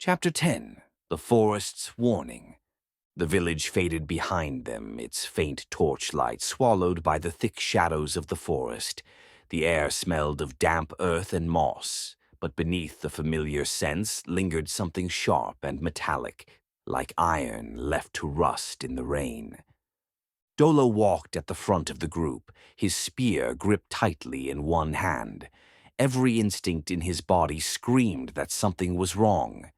Chapter 10. The Forest's Warning. The village faded behind them, its faint torchlight swallowed by the thick shadows of the forest. The air smelled of damp earth and moss, but beneath the familiar scents lingered something sharp and metallic, like iron left to rust in the rain. Dolo walked at the front of the group, his spear gripped tightly in one hand. Every instinct in his body screamed that something was wrong.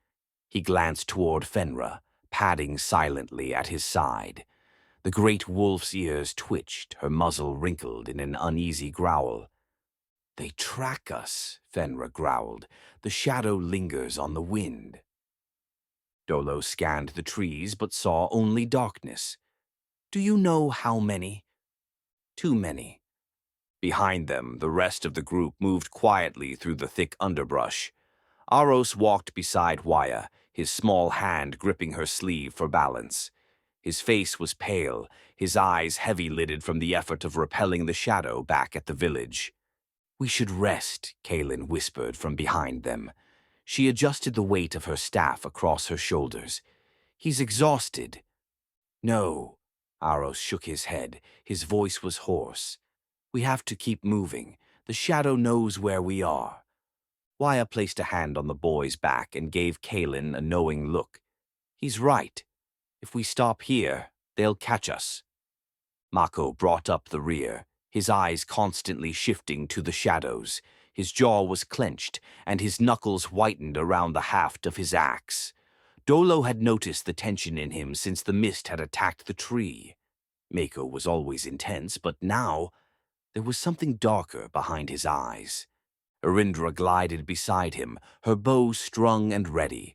He glanced toward Fenra, padding silently at his side. The great wolf's ears twitched, her muzzle wrinkled in an uneasy growl. "They track us," Fenra growled. "The shadow lingers on the wind." Dolo scanned the trees but saw only darkness. "Do you know how many?" "Too many." Behind them, the rest of the group moved quietly through the thick underbrush. Aros walked beside Waya, his small hand gripping her sleeve for balance. His face was pale, his eyes heavy-lidded from the effort of repelling the shadow back at the village. "We should rest," Kaelin whispered from behind them. She adjusted the weight of her staff across her shoulders. "He's exhausted." "No," Aros shook his head. His voice was hoarse. "We have to keep moving. The shadow knows where we are." Waya placed a hand on the boy's back and gave Kaelin a knowing look. "He's right. If we stop here, they'll catch us." Mako brought up the rear, his eyes constantly shifting to the shadows. His jaw was clenched, and his knuckles whitened around the haft of his axe. Dolo had noticed the tension in him since the mist had attacked the tree. Mako was always intense, but now there was something darker behind his eyes. Arindra glided beside him, her bow strung and ready.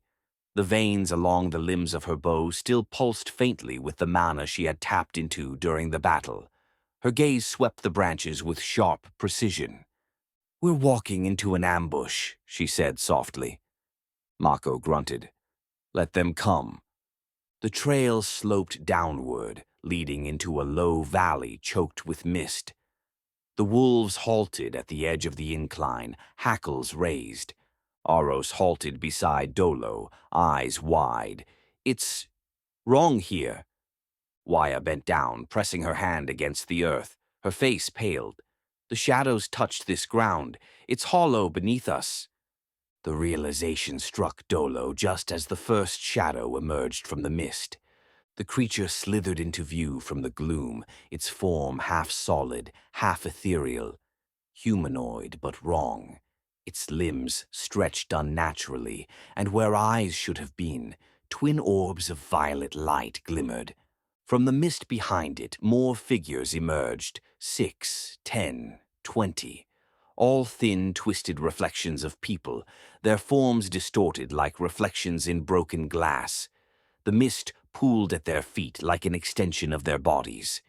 The veins along the limbs of her bow still pulsed faintly with the mana she had tapped into during the battle. Her gaze swept the branches with sharp precision. "We're walking into an ambush," she said softly. Mako grunted. "Let them come." The trail sloped downward, leading into a low valley choked with mist. The wolves halted at the edge of the incline, hackles raised. Aros halted beside Dolo, eyes wide. "It's wrong here." Waya bent down, pressing her hand against the earth. Her face paled. "The shadows touched this ground. It's hollow beneath us." The realization struck Dolo just as the first shadow emerged from the mist. The creature slithered into view from the gloom, its form half solid, half ethereal. Humanoid, but wrong. Its limbs stretched unnaturally, and where eyes should have been, twin orbs of violet light glimmered. From the mist behind it, more figures emerged, 6, 10, 20. All thin, twisted reflections of people, their forms distorted like reflections in broken glass. The mist pooled at their feet like an extension of their bodies.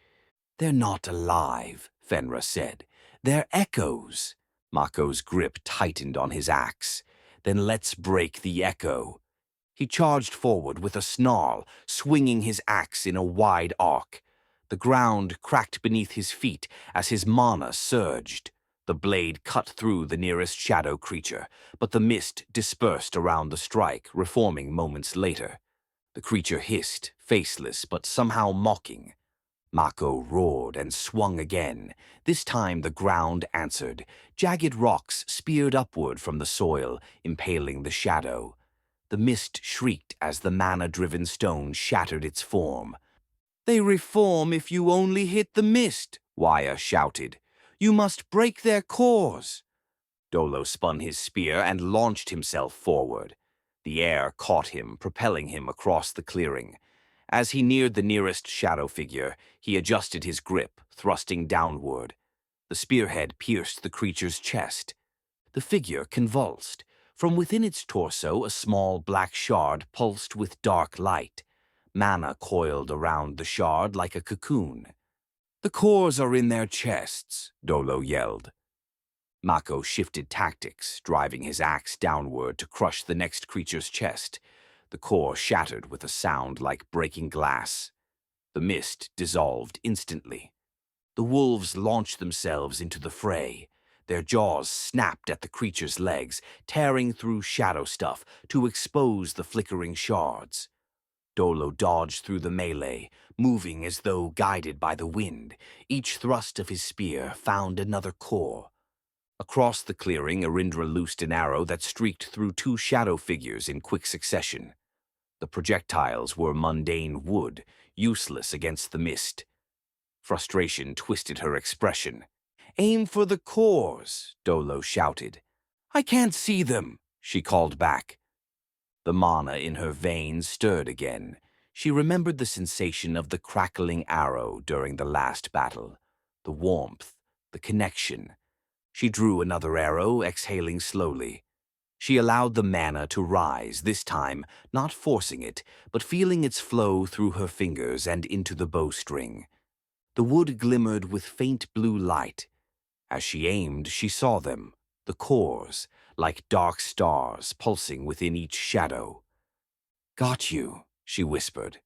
"They're not alive," Fenra said. "They're echoes." Mako's grip tightened on his axe. "Then let's break the echo." He charged forward with a snarl, swinging his axe in a wide arc. The ground cracked beneath his feet as his mana surged. The blade cut through the nearest shadow creature, but the mist dispersed around the strike, reforming moments later. The creature hissed, faceless but somehow mocking. Mako roared and swung again. This time the ground answered. Jagged rocks speared upward from the soil, impaling the shadow. The mist shrieked as the mana-driven stone shattered its form. "They reform if you only hit the mist," Waya shouted. "You must break their cores." Dolo spun his spear and launched himself forward. The air caught him, propelling him across the clearing. As he neared the nearest shadow figure, he adjusted his grip, thrusting downward. The spearhead pierced the creature's chest. The figure convulsed. From within its torso, a small black shard pulsed with dark light. Mana coiled around the shard like a cocoon. "The cores are in their chests," Dolo yelled. Mako shifted tactics, driving his axe downward to crush the next creature's chest. The core shattered with a sound like breaking glass. The mist dissolved instantly. The wolves launched themselves into the fray. Their jaws snapped at the creature's legs, tearing through shadow stuff to expose the flickering shards. Dolo dodged through the melee, moving as though guided by the wind. Each thrust of his spear found another core. Across the clearing, Arindra loosed an arrow that streaked through two shadow figures in quick succession. The projectiles were mundane wood, useless against the mist. Frustration twisted her expression. "Aim for the cores," Dolo shouted. "I can't see them," she called back. The mana in her veins stirred again. She remembered the sensation of the crackling arrow during the last battle. The warmth, the connection. She drew another arrow, exhaling slowly. She allowed the mana to rise, this time not forcing it, but feeling its flow through her fingers and into the bowstring. The wood glimmered with faint blue light. As she aimed, she saw them, the cores, like dark stars pulsing within each shadow. "Got you," she whispered.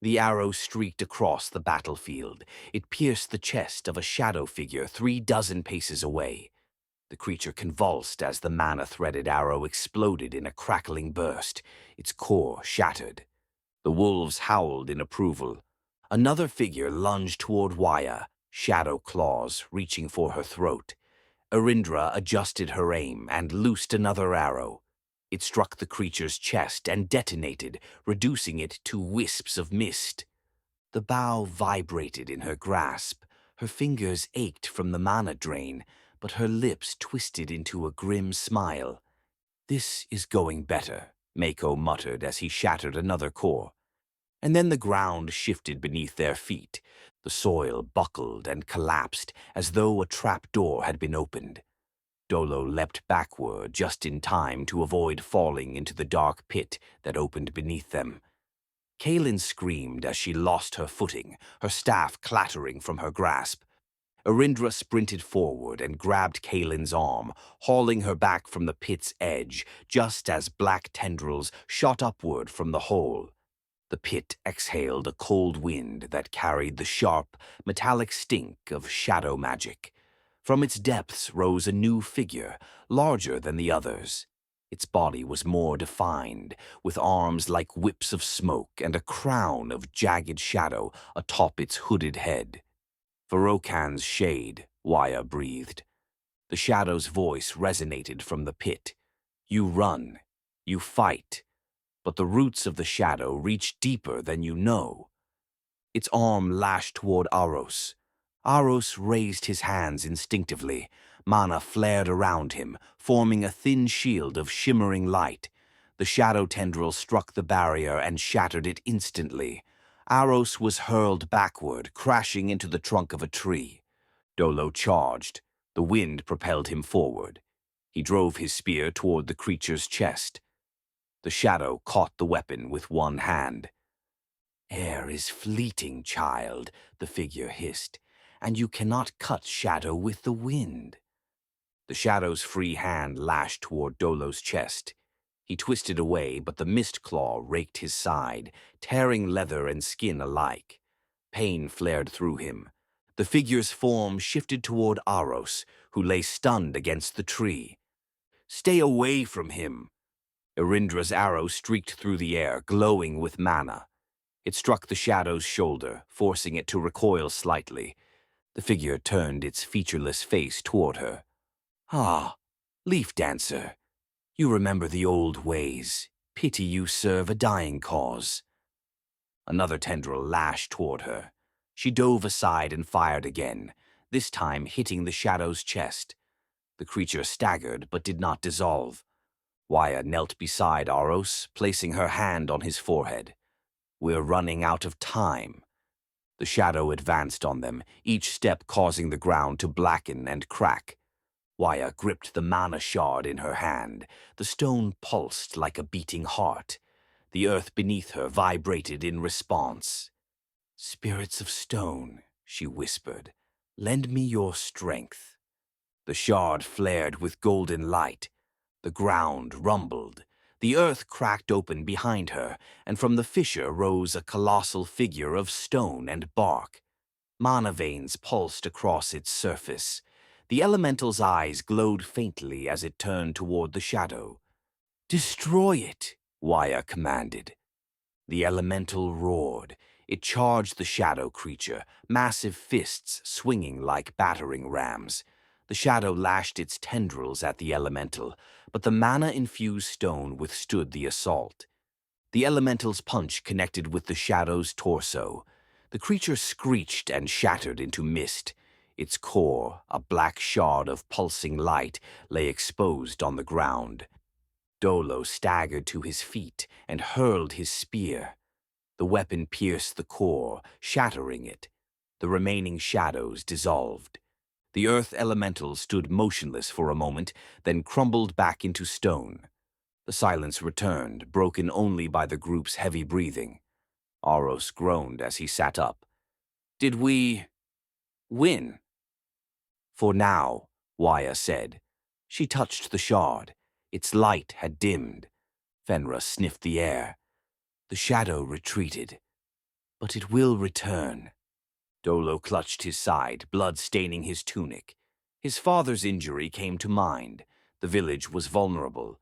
The arrow streaked across the battlefield. It pierced the chest of a shadow figure 3 dozen paces away. The creature convulsed as the mana-threaded arrow exploded in a crackling burst, its core shattered. The wolves howled in approval. Another figure lunged toward Waya, shadow claws reaching for her throat. Arindra adjusted her aim and loosed another arrow. It struck the creature's chest and detonated, reducing it to wisps of mist. The bow vibrated in her grasp. Her fingers ached from the mana drain, but her lips twisted into a grim smile. "This is going better," Mako muttered as he shattered another core. And then the ground shifted beneath their feet. The soil buckled and collapsed as though a trap door had been opened. Dolo leapt backward just in time to avoid falling into the dark pit that opened beneath them. Kaelin screamed as she lost her footing, her staff clattering from her grasp. Arindra sprinted forward and grabbed Kaelin's arm, hauling her back from the pit's edge just as black tendrils shot upward from the hole. The pit exhaled a cold wind that carried the sharp, metallic stink of shadow magic. From its depths rose a new figure, larger than the others. Its body was more defined, with arms like whips of smoke and a crown of jagged shadow atop its hooded head. "Varokan's shade," Waya breathed. The shadow's voice resonated from the pit. "You run, you fight, but the roots of the shadow reach deeper than you know." Its arm lashed toward Aros. Aros raised his hands instinctively. Mana flared around him, forming a thin shield of shimmering light. The shadow tendril struck the barrier and shattered it instantly. Aros was hurled backward, crashing into the trunk of a tree. Dolo charged. The wind propelled him forward. He drove his spear toward the creature's chest. The shadow caught the weapon with one hand. "Air is fleeting, child," the figure hissed, "and you cannot cut shadow with the wind." The shadow's free hand lashed toward Dolo's chest. He twisted away, but the mist claw raked his side, tearing leather and skin alike. Pain flared through him. The figure's form shifted toward Aros, who lay stunned against the tree. "Stay away from him!" Irindra's arrow streaked through the air, glowing with mana. It struck the shadow's shoulder, forcing it to recoil slightly. The figure turned its featureless face toward her. "Ah, Leaf Dancer, you remember the old ways. Pity you serve a dying cause." Another tendril lashed toward her. She dove aside and fired again, this time hitting the shadow's chest. The creature staggered but did not dissolve. Waya knelt beside Aros, placing her hand on his forehead. "We're running out of time." The shadow advanced on them, each step causing the ground to blacken and crack. Waya gripped the mana shard in her hand. The stone pulsed like a beating heart. The earth beneath her vibrated in response. "Spirits of stone," she whispered, "lend me your strength." The shard flared with golden light. The ground rumbled. The earth cracked open behind her, and from the fissure rose a colossal figure of stone and bark. Mana veins pulsed across its surface. The elemental's eyes glowed faintly as it turned toward the shadow. "Destroy it," Waya commanded. The elemental roared. It charged the shadow creature, massive fists swinging like battering rams. The shadow lashed its tendrils at the elemental, but the mana-infused stone withstood the assault. The elemental's punch connected with the shadow's torso. The creature screeched and shattered into mist. Its core, a black shard of pulsing light, lay exposed on the ground. Dolo staggered to his feet and hurled his spear. The weapon pierced the core, shattering it. The remaining shadows dissolved. The earth elemental stood motionless for a moment, then crumbled back into stone. The silence returned, broken only by the group's heavy breathing. Aros groaned as he sat up. "Did we win?" "For now," Waya said. She touched the shard. Its light had dimmed. Fenra sniffed the air. "The shadow retreated. But it will return." Dolo clutched his side, blood staining his tunic. His father's injury came to mind. The village was vulnerable.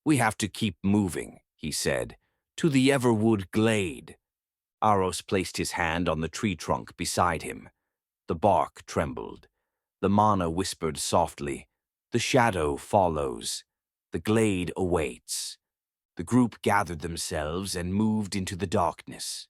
"We have to keep moving," he said, "to the Everwood glade." Aros placed his hand on the tree trunk beside him. The bark trembled. The mana whispered softly, "The shadow follows. The glade awaits." The group gathered themselves and moved into the darkness.